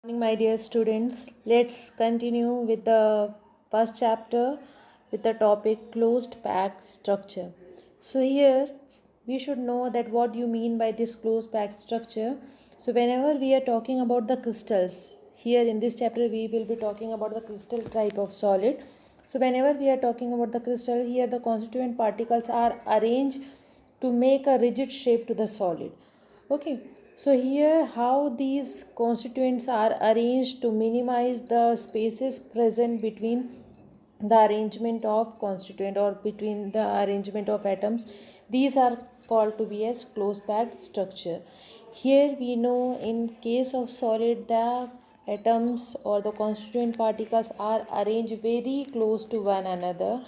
Morning, my dear students. Let's continue with the first chapter with the topic closed packed structure. So here we should know that what you mean by this closed packed structure. So whenever we are talking about the crystals, here in this chapter we will be talking about the crystal type of solid. So whenever we are talking about the crystal, here the constituent particles are arranged to make a rigid shape to the solid. Okay, so here how these constituents are arranged to minimize the spaces present between the arrangement of constituent or between the arrangement of atoms. These are called to be as close packed structure. Here we know in case of solid the atoms or the constituent particles are arranged very close to one another,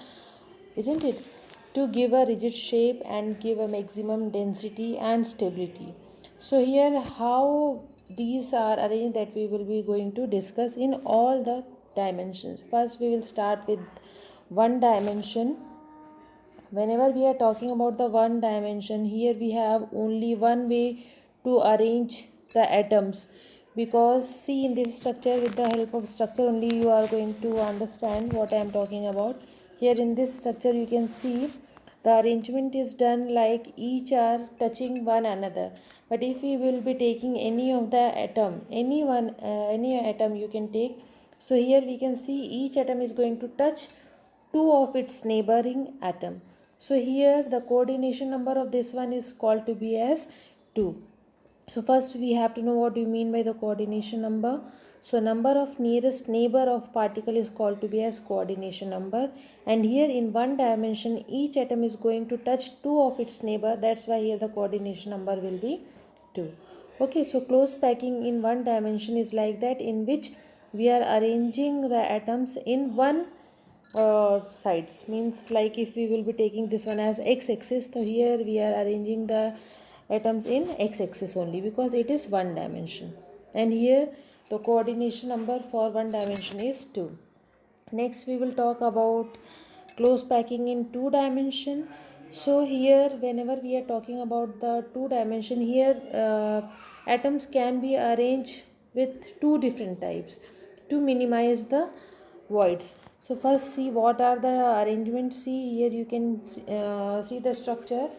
isn't it, to give a rigid shape and give a maximum density and stability. So here how these are arranged that we will be going to discuss in all the dimensions. First we will start with one dimension. Whenever we are talking about the one dimension, here we have only one way to arrange the atoms, because see in this structure, with the help of structure only you are going to understand what I am talking about. Here in this structure you can see the arrangement is done like each are touching one another. But if we will be taking any of the atom, any atom you can take. So here we can see each atom is going to touch two of its neighboring atom. So here the coordination number of this one is called to be as 2. So first we have to know what you mean by the coordination number. So number of nearest neighbor of particle is called to be as coordination number, and here in one dimension each atom is going to touch two of its neighbor. That's why here the coordination number will be 2. Okay, so close packing in one dimension is like that, in which we are arranging the atoms in one sides. Means like if we will be taking this one as x-axis, so here we are arranging the atoms in x-axis only because it is one dimension, and here the coordination number for one dimension is 2. Next we will talk about close packing in two dimension. So here whenever we are talking about the two dimension, here atoms can be arranged with two different types to minimize the voids. So first see what are the arrangements. See here you can see the structure.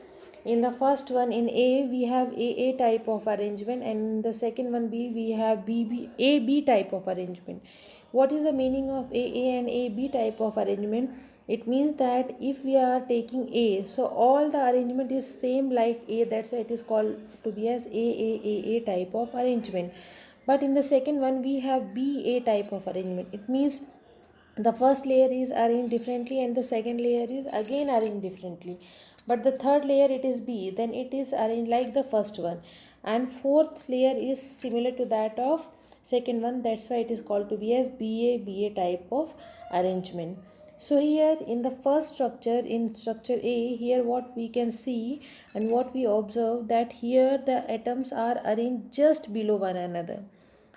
In the first one, in A we have AA type of arrangement, and in the second one B we have AB type of arrangement. What is the meaning of AA and AB type of arrangement? It means that if we are taking A, so all the arrangement is same like A, that's why it is called to be as AAAA type of arrangement. But in the second one we have BA type of arrangement. It means the first layer is arranged differently and the second layer is again arranged differently, but the third layer it is B, then it is arranged like the first one, and fourth layer is similar to that of second one. That's why it is called to be as BA type of arrangement. So here in the first structure, in structure A, here what we can see and what we observe, that here the atoms are arranged just below one another,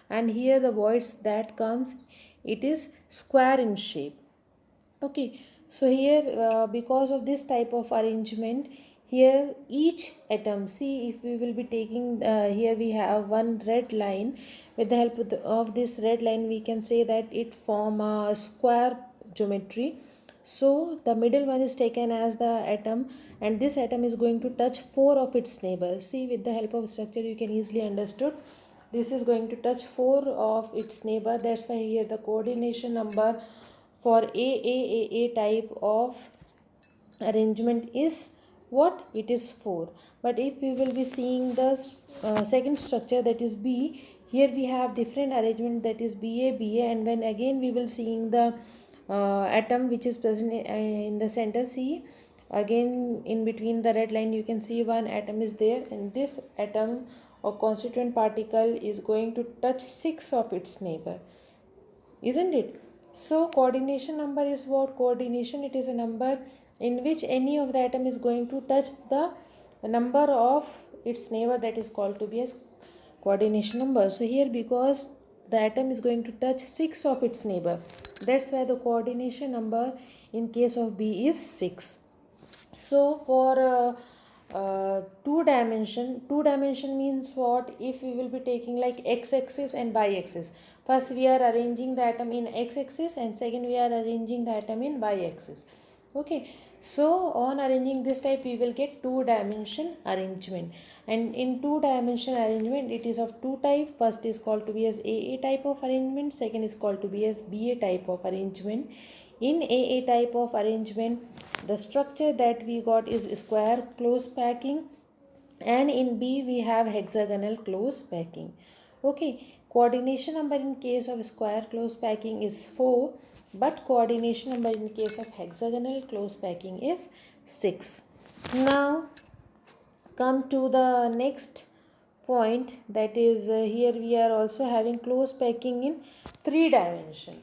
and here the voids that comes, it is square in shape. Okay, so here because of this type of arrangement, here each atom, see if we will be taking here we have one red line. With the help of this red line we can say that it form a square geometry. So the middle one is taken as the atom, and this atom is going to touch four of its neighbors. See with the help of structure you can easily understood, this is going to touch four of its neighbor. That's why here the coordination number for AAAA type of arrangement is what? It is 4. But if we will be seeing the second structure, that is B, here we have different arrangement, that is BA, and when again we will seeing the atom which is present in the center. C, again in between the red line you can see one atom is there, and this atom or constituent particle is going to touch 6 of its neighbor, isn't it? So coordination number is what? Coordination, it is a number in which any of the atom is going to touch the number of its neighbor, that is called to be as coordination number. So here because the atom is going to touch 6 of its neighbor, that's why the coordination number in case of B is 6. So for two dimension means what? If we will be taking like x-axis and y-axis, first we are arranging the atom in x-axis and second we are arranging the atom in y-axis. Okay, so on arranging this type we will get two dimension arrangement, and in two dimension arrangement it is of two type. First is called to be as AA type of arrangement, second is called to be as BA type of arrangement. In AA type of arrangement, the structure that we got is square close packing, and in B we have hexagonal close packing. Okay, coordination number in case of square close packing is 4, but coordination number in case of hexagonal close packing is 6. Now come to the next point, that is here we are also having close packing in 3 dimension.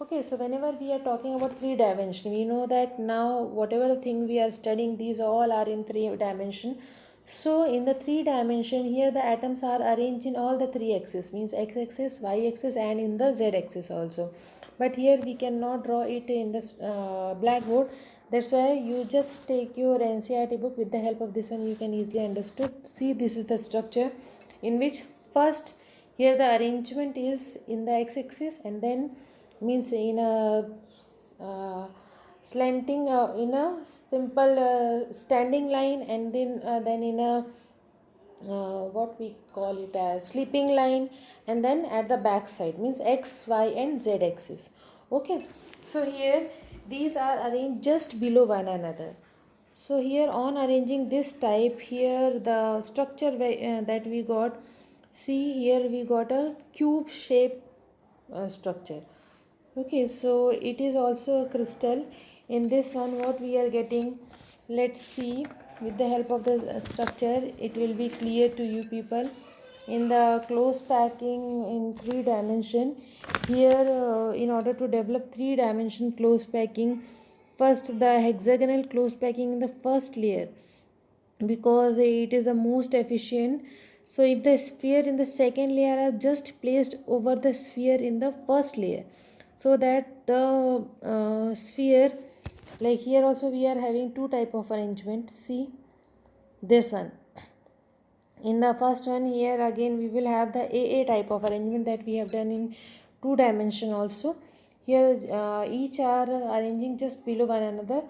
Okay, so whenever we are talking about 3 dimension, we know that now whatever the thing we are studying, these all are in 3 dimension. So in the 3 dimension, here the atoms are arranged in all the 3 axes, means x axis, y axis, and in the z axis also. But here we cannot draw it in this blackboard. That's why you just take your NCERT book. With the help of this one you can easily understood. See, this is the structure in which first here the arrangement is in the x-axis, and then means in a slanting in a simple standing line, and then in a what we call it as sleeping line, and then at the back side means x, y, and z axis. Okay, so here these are arranged just below one another. So here on arranging this type, here the structure that we got, see here we got a cube shape structure. Okay, so it is also a crystal. In this one what we are getting, let's see, with the help of the structure it will be clear to you people. In the close packing in 3 dimension, here in order to develop 3 dimension close packing, first the hexagonal close packing in the first layer, because it is the most efficient. So if the sphere in the second layer are just placed over the sphere in the first layer, so that the sphere, like here also we are having two type of arrangement. See this one, in the first one, here again we will have the AA type of arrangement that we have done in 2 dimension also. Here each are arranging just below one another,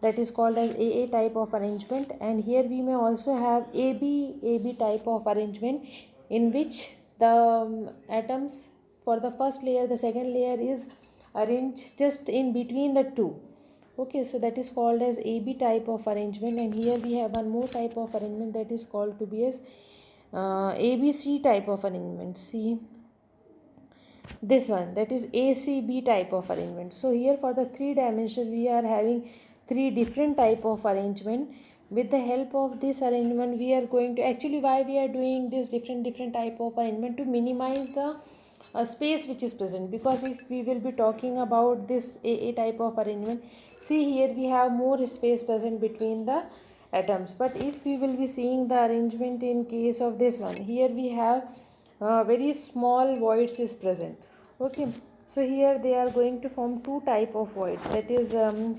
that is called as AA type of arrangement. And here we may also have AB type of arrangement, in which the atoms for the first layer, the second layer is arranged just in between the two. Okay, so that is called as AB type of arrangement. And here we have one more type of arrangement that is called to be as ABC type of arrangement. See this one, that is ACB type of arrangement. So here for the 3 dimension we are having 3 different type of arrangement. With the help of this arrangement we are going to, actually why we are doing this different type of arrangement, to minimize the space which is present. Because if we will be talking about this AA type of arrangement, see here we have more space present between the atoms. But if we will be seeing the arrangement in case of this one, here we have very small voids is present. Okay, so here they are going to form two type of voids, that is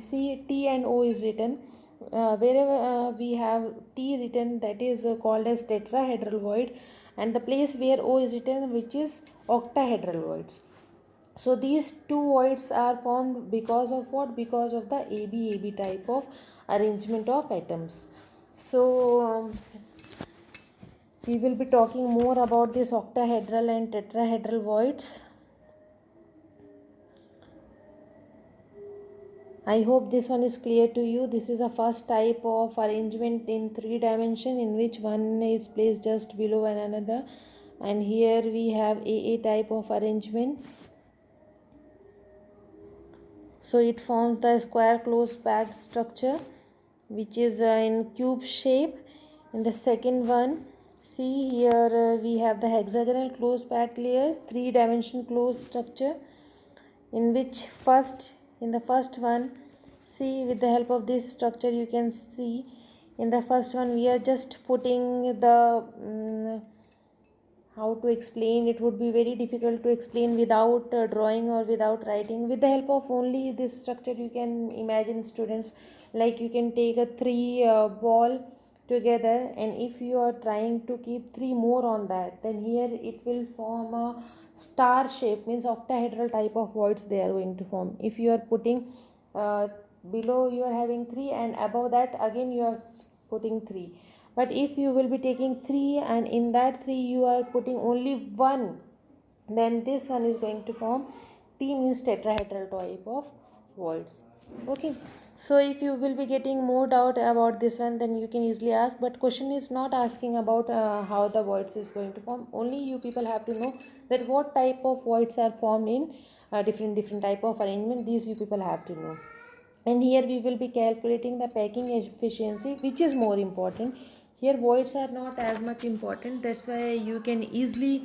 see T and O is written. Wherever we have T written, that is called as tetrahedral void, and the place where O is written, which is octahedral voids. So these two voids are formed because of what? Because of the AB type of arrangement of atoms. So we will be talking more about this octahedral and tetrahedral voids. I hope this one is clear to you. This is a first type of arrangement in 3 dimension, in which one is placed just below one another, and here we have AA type of arrangement. So it forms the square close packed structure, which is in cube shape. In the second one, see here we have the hexagonal close packed layer, 3 dimension closed structure, in which in the first one, see with the help of this structure you can see, in the first one we are just putting the how to explain, it would be very difficult to explain without drawing or without writing. With the help of only this structure you can imagine, students, like you can take a 3 ball together, and if you are trying to keep 3 more on that, then here it will form a star shape, means octahedral type of voids they are going to form. If you are putting below you are having 3 and above that again you are putting 3, but if you will be taking 3 and in that 3 you are putting only 1, then this one is going to form T, means tetrahedral type of voids. Okay, so if you will be getting more doubt about this one, then you can easily ask, but question is not asking about how the voids is going to form. Only you people have to know that what type of voids are formed in different type of arrangement. These you people have to know. And here we will be calculating the packing efficiency, which is more important. Here voids are not as much important, that's why you can easily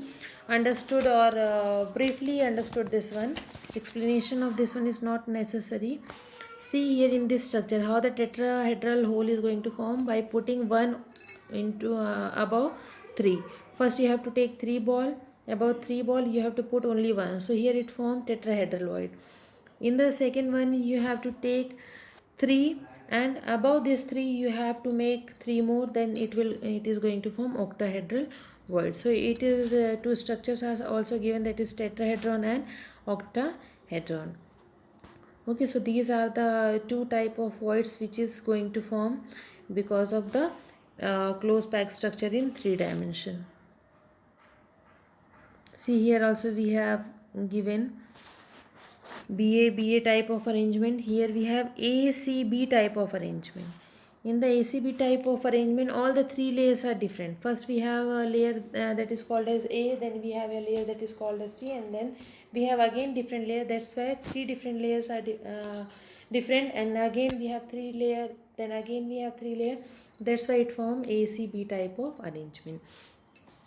understood or briefly understood this one. Explanation of this one is not necessary. See here in this structure how the tetrahedral hole is going to form by putting 1 into above 3. First you have to take 3 ball, above 3 ball you have to put only 1, so here it formed tetrahedral void. In the second one you have to take 3 and above this 3 you have to make 3 more, then it is going to form octahedral void. So it is two structures are also given, that is tetrahedron and octahedron. Okay, so these are the two type of voids which is going to form because of the closed packed structure in 3 dimension. See here also we have given BA type of arrangement. Here we have ACB type of arrangement. In the ACB type of arrangement, all the 3 layers are different. First we have a layer that is called as A, then we have a layer that is called as C, and then we have again different layer. That's why 3 different layers are different, and again we have 3 layer, then again we have 3 layer. That's why it form ACB type of arrangement.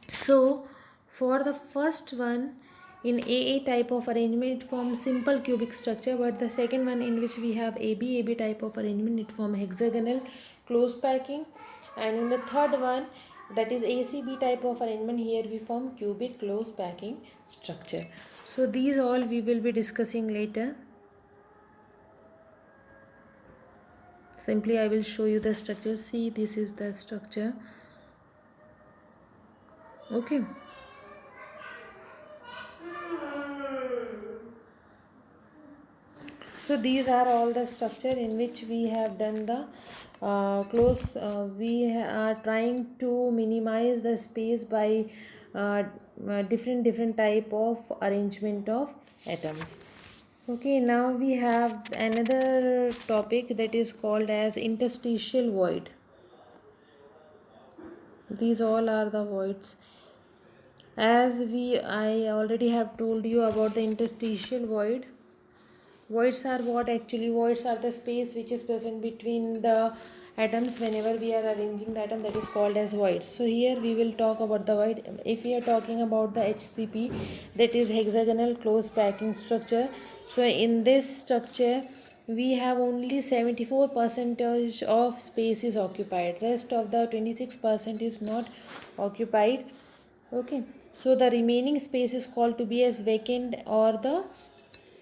So for the first one, in AA type of arrangement it forms simple cubic structure, but the second one in which we have AB type of arrangement, it forms hexagonal close packing, and in the third one, that is ACB type of arrangement, here we form cubic close packing structure. So these all we will be discussing later. Simply I will show you the structure. See, this is the structure. Okay. So these are all the structure in which we have done the close. We are trying to minimize the space by different type of arrangement of atoms. Okay, now we have another topic that is called as interstitial void. These all are the voids. As I already have told you about the interstitial void. Voids are what actually? Voids are the space which is present between the atoms whenever we are arranging the atom, that is called as voids. So here we will talk about the void. If we are talking about the HCP, that is hexagonal close packing structure. So in this structure we have only 74% of space is occupied, rest of the 26% is not occupied. Okay, so the remaining space is called to be as vacant or the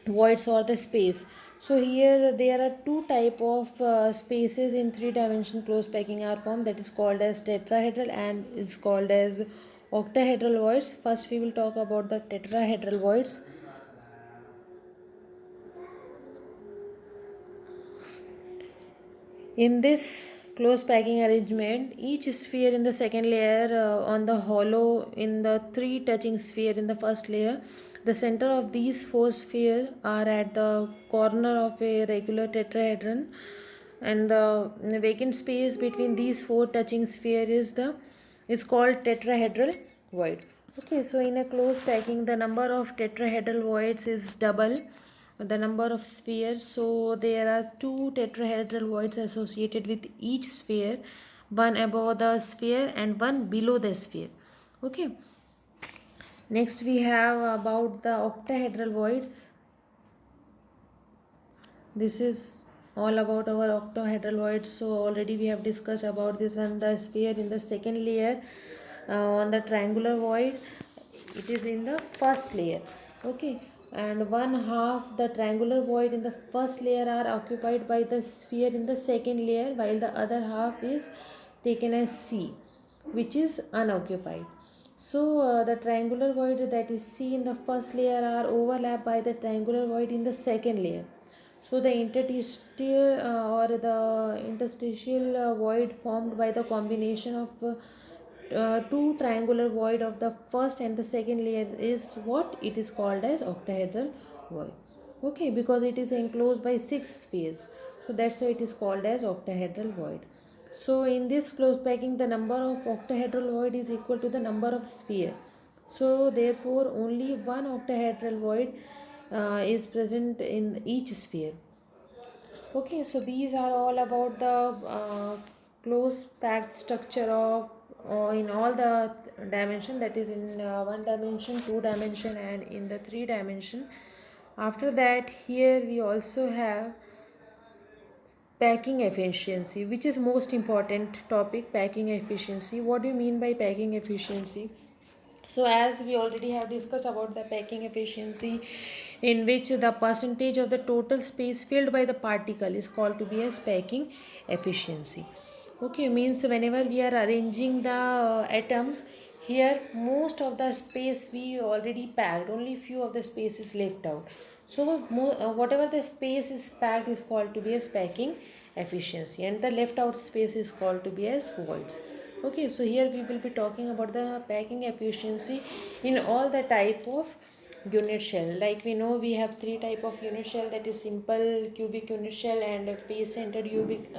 voids or the space. So here there are two type of spaces in 3 dimension close packing are formed, that is called as tetrahedral and is called as octahedral voids. First we will talk about the tetrahedral voids. In this close packing arrangement, each sphere in the second layer on the hollow in the 3 touching sphere in the first layer, the center of these 4 spheres are at the corner of a regular tetrahedron, and the vacant space between these 4 touching sphere is called tetrahedral void. Okay, so in a close packing the number of tetrahedral voids is double the number of spheres. So there are 2 tetrahedral voids associated with each sphere, one above the sphere and one below the sphere. Okay, next we have about the octahedral voids. This is all about our octahedral voids. So already we have discussed about this one. The sphere in the second layer on the triangular void, it is in the first layer. Okay, and one half the triangular void in the first layer are occupied by the sphere in the second layer, while the other half is taken as C, which is unoccupied. So the triangular void that is C in the first layer are overlapped by the triangular void in the second layer. So the interstitial or the interstitial void formed by the combination of two triangular void of the first and the second layer is what it is called as octahedral void. Okay, because it is enclosed by six spheres, so that's why it is called as octahedral void. So in this closed packing, the number of octahedral void is equal to the number of sphere. So therefore only one octahedral void is present in each sphere. Okay, so these are all about the close packed structure of in all the dimension, that is in one dimension, two dimension, and in the three dimension. After that, here we also have packing efficiency, which is most important topic. Packing efficiency, what do you mean by packing efficiency? So as we already have discussed about the packing efficiency, in which the percentage of the total space filled by the particle is called to be as packing efficiency. Okay, means whenever we are arranging the atoms, here most of the space we already packed, only few of the space is left out. So whatever the space is packed is called to be as packing efficiency, and the left out space is called to be as voids. Okay, so here we will be talking about the packing efficiency in all the type of unit shell. Like we know we have three type of unit shell, that is simple cubic unit shell and face centered cubic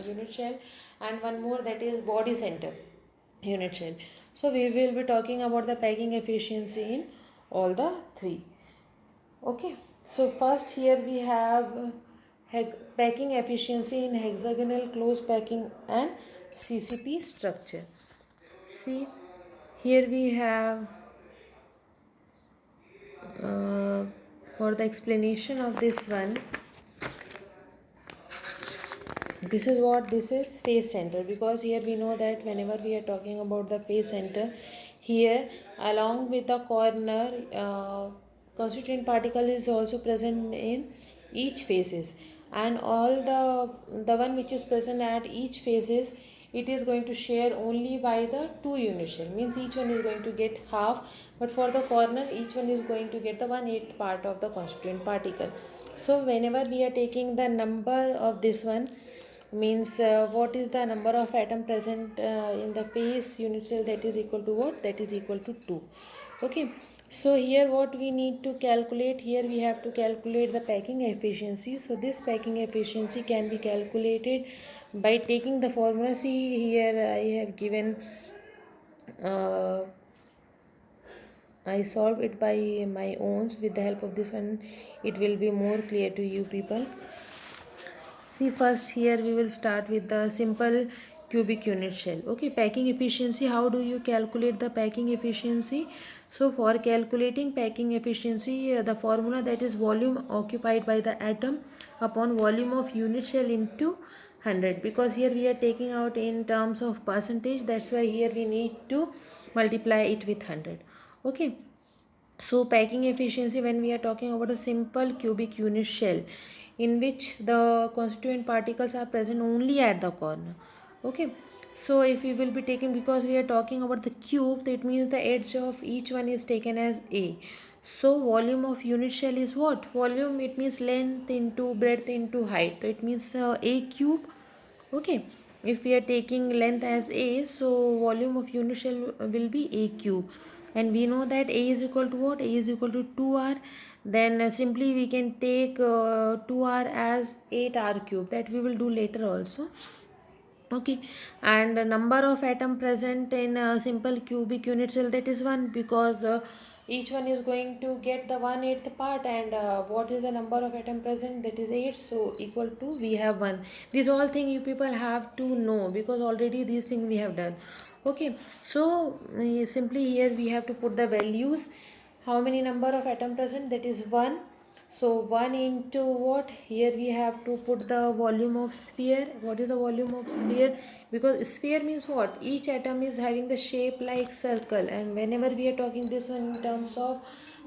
unit shell, and one more, that is body center unit shell. So we will be talking about the packing efficiency in all the three. Okay, so first here we have packing efficiency in hexagonal close packing and CCP structure. See, here we have uh, for the explanation of this one, this is what this is face center, because here we know that whenever we are talking about the face center, here along with the corner constituent particle is also present in each faces, and all the one which is present at each faces, it is going to share only by the two unit shell, means each one is going to get half, but for the corner each one is going to get the 1/8 part of the constituent particle. So whenever we are taking the number of this one, means what is the number of atom present in the face unit cell, that is equal to what, that is equal to 2. Okay, so here what we need to calculate, here we have to calculate the packing efficiency. So this packing efficiency can be calculated by taking the formula. See here I have given uh, I solve it by my own. With the help of this one, it will be more clear to you people. See, first here we will start with the simple cubic unit shell. Okay, packing efficiency. How do you calculate the packing efficiency? So for calculating packing efficiency, the formula, that is volume occupied by the atom upon volume of unit shell into 100, because here we are taking out in terms of percentage, that's why here we need to multiply it with 100. Okay, so packing efficiency, when we are talking about a simple cubic unit shell in which the constituent particles are present only at the corner. Okay, so if we will be taking, because we are talking about the cube, that means the edge of each one is taken as A. So volume of unit shell is what? Volume, it means length into breadth into height. So it means A cube. Okay, if we are taking length as A, so volume of unit shell will be A cube, and we know that A is equal to what? A is equal to 2r. Then simply we can take 2r as 8r cube, that we will do later also. Okay, and the number of atom present in a simple cubic unit cell, that is 1, because each one is going to get the 1/8 part, and what is the number of atom present, that is 8, so equal to we have 1. These all thing you people have to know, because already these things we have done. Okay, so simply here we have to put the values. How many number of atom present, that is 1. So 1 into what, here we have to put the volume of sphere. What is the volume of sphere? Because sphere means what, each atom is having the shape like circle, and whenever we are talking this one in terms of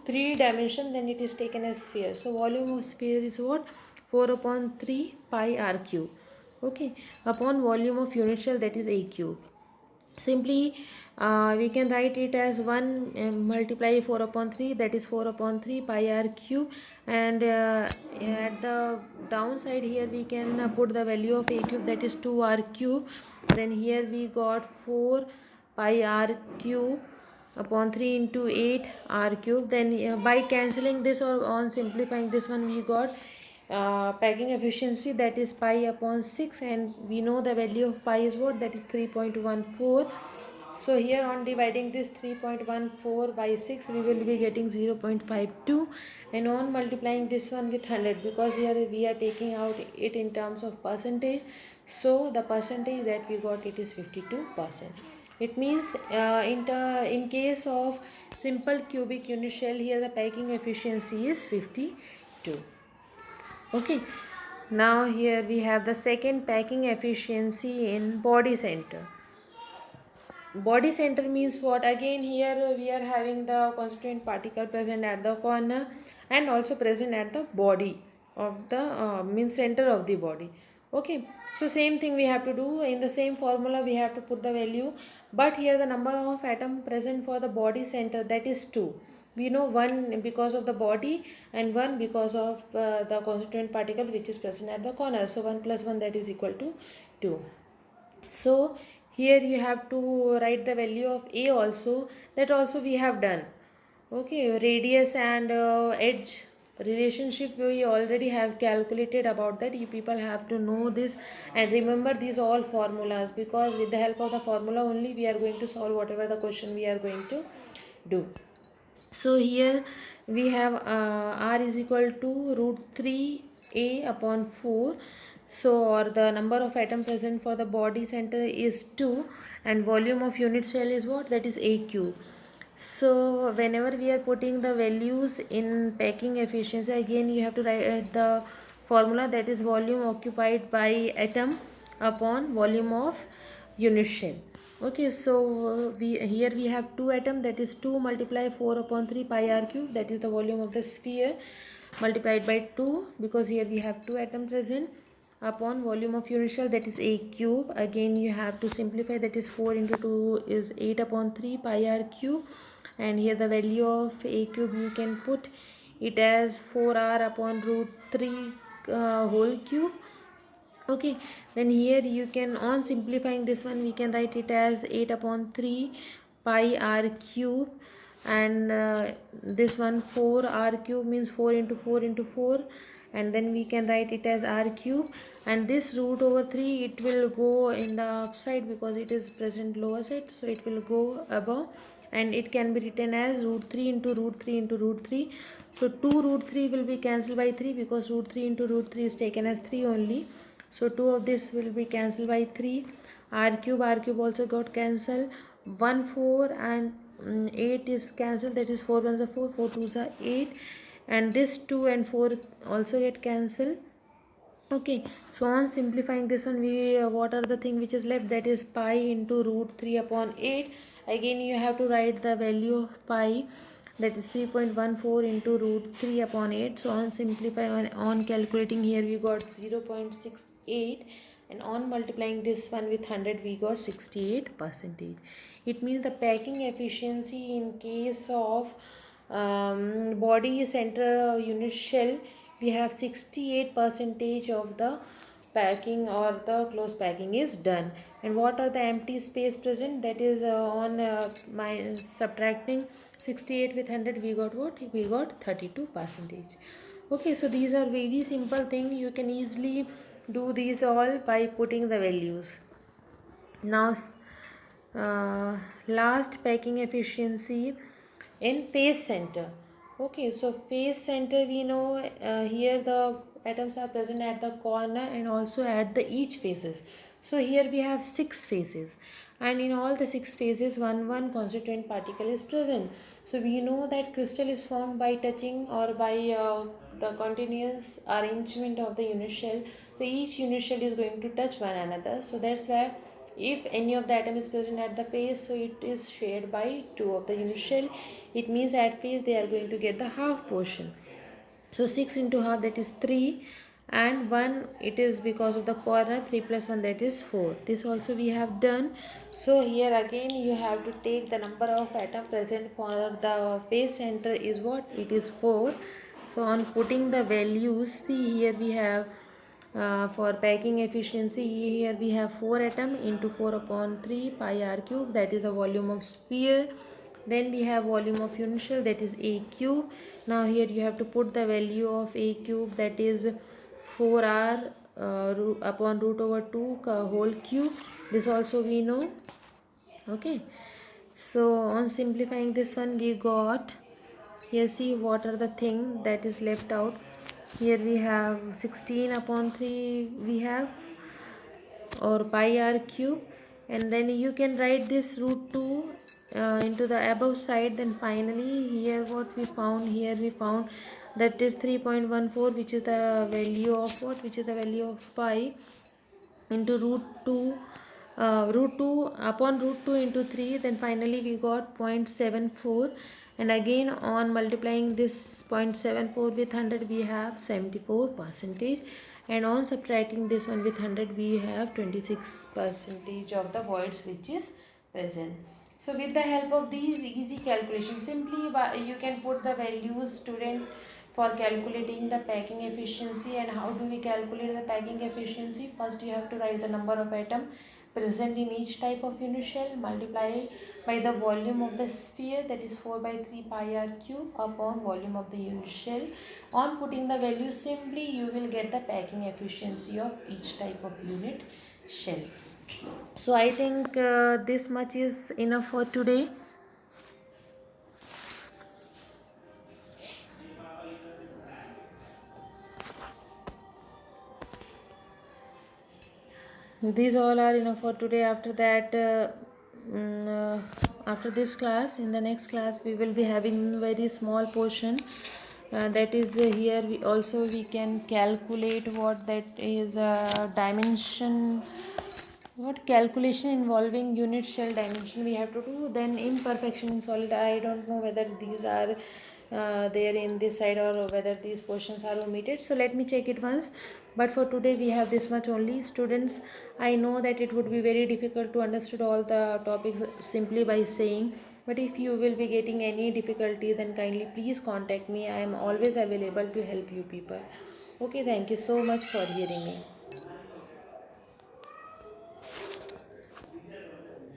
3 dimension, then it is taken as sphere. So volume of sphere is what, 4 upon 3 pi r cube. Okay, upon volume of unit cell, that is A cube. Simply we can write it as 1 multiply 4 upon 3, that is 4 upon 3 pi r cube, and at the downside here we can put the value of A cube, that is 2 r cube. Then here we got 4 pi r cube upon 3 into 8 r cube. Then by cancelling this or on simplifying this one, we got packing efficiency, that is pi upon 6, and we know the value of pi is what, that is 3.14. so here on dividing this 3.14 by 6, we will be getting 0.52, and on multiplying this one with 100, because here we are taking out it in terms of percentage, so the percentage that we got, it is 52%. It means in case of simple cubic unit shell, here the packing efficiency is 52. Okay, now here we have the second packing efficiency in body center. Body center means what? Again here we are having the constituent particle present at the corner and also present at the body of the means center of the body. Okay, so same thing we have to do. In the same formula we have to put the value, but here the number of atom present for the body center, that is 2. We know 1 because of the body and 1 because of the constituent particle which is present at the corner. So 1 plus 1, that is equal to 2. So here you have to write the value of A also, that also we have done. Okay, radius and edge relationship we already have calculated about that. You people have to know this and remember these all formulas, because with the help of the formula only we are going to solve whatever the question we are going to do. So here we have r is equal to root 3 a upon 4. So or the number of atom present for the body center is 2, and volume of unit cell is what, that is A cube. So whenever we are putting the values in packing efficiency, again you have to write the formula, that is volume occupied by atom upon volume of unit shell. Okay, so we here we have 2 atom, that is 2 multiply 4 upon 3 pi r cube, that is the volume of the sphere, multiplied by 2, because here we have 2 atom present, upon volume of unit cell, that is A cube. Again you have to simplify, that is 4 into 2 is 8 upon 3 pi r cube, and here the value of A cube you can put it as 4r upon root 3 whole cube. Okay, then here you can, on simplifying this one, we can write it as 8 upon 3 pi r cube, and this one 4 r cube means 4 into 4 into 4, and then we can write it as r cube, and this root over 3, it will go in the upside because it is present lower side, so it will go above, and it can be written as root 3 into root 3 into root 3. So 2 root 3 will be cancelled by 3, because root 3 into root 3 is taken as 3 only. So 2 of this will be cancelled by 3. R cube also got cancelled. 1 4 and 8 is cancelled, that is 4 ones are 4, 4 twos are 8, and this 2 and 4 also get cancelled. Okay, so on simplifying this one, we what are the thing which is left, that is pi into root 3 upon 8. Again you have to write the value of pi, that is 3.14 into root 3 upon 8. So on simplify, on calculating, here we got 0.68, and on multiplying this one with 100 we got 68%. It means the packing efficiency in case of body center unit shell, we have 68% of the packing or the close packing is done. And what are the empty space present, that is on my subtracting 68 with 100, we got what, we got 32%. Okay, so these are very simple thing, you can easily do these all by putting the values. Now last packing efficiency in phase center. Okay, so phase center, we know here the atoms are present at the corner and also at the each faces. So here we have 6 faces, and in all the 6 phases one constituent particle is present. So we know that crystal is formed by touching or by the continuous arrangement of the unit shell. So each unit shell is going to touch one another, so that's why if any of the atom is present at the face, so it is shared by 2 of the unit shell. It means at face they are going to get the half portion. So 6 into half, that is 3, and 1 it is because of the corner. 3 plus 1, that is 4. This also we have done. So here again you have to take the number of atom present for the phase center is what? It is 4. So on putting the values, see here we have for packing efficiency, here we have 4 atom into 4 upon 3 pi r cube, that is the volume of sphere. Then we have volume of unit cell, that is a cube. Now here you have to put the value of a cube, that is 4r upon root over 2 whole cube. This also we know. Okay, so on simplifying this one, we got here, see what are the thing that is left out. Here we have 16 upon 3 we have, or pi r cube, and then you can write this root 2 into the above side. Then finally here what we found, here we found that is 3.14, which is the value of what, which is the value of pi into root 2, root 2 upon root 2 into 3. Then finally we got 0.74, and again on multiplying this 0.74 with 100 we have 74 percentage, and on subtracting this one with 100 we have 26 percentage of the voids which is present. So with the help of these easy calculations, simply you can put the values, student, for calculating the packing efficiency. And how do we calculate the packing efficiency? First you have to write the number of atom present in each type of unit shell, multiply by the volume of the sphere, that is 4 by 3 pi r cube upon volume of the unit shell. On putting the value, simply you will get the packing efficiency of each type of unit shell. So I think this much is enough for today. These all are enough for today. After that after this class, in the next class we will be having very small portion, that is here we also we can calculate what that is dimension, what calculation involving unit shell dimension we have to do. Then imperfection in solid, I don't know whether these are there in this side or whether these portions are omitted, so let me check it once. But for today we have this much only. Students, I know that it would be very difficult to understand all the topics simply by saying, but if you will be getting any difficulty, then kindly please contact me. I am always available to help you people. Okay, thank you so much for hearing me.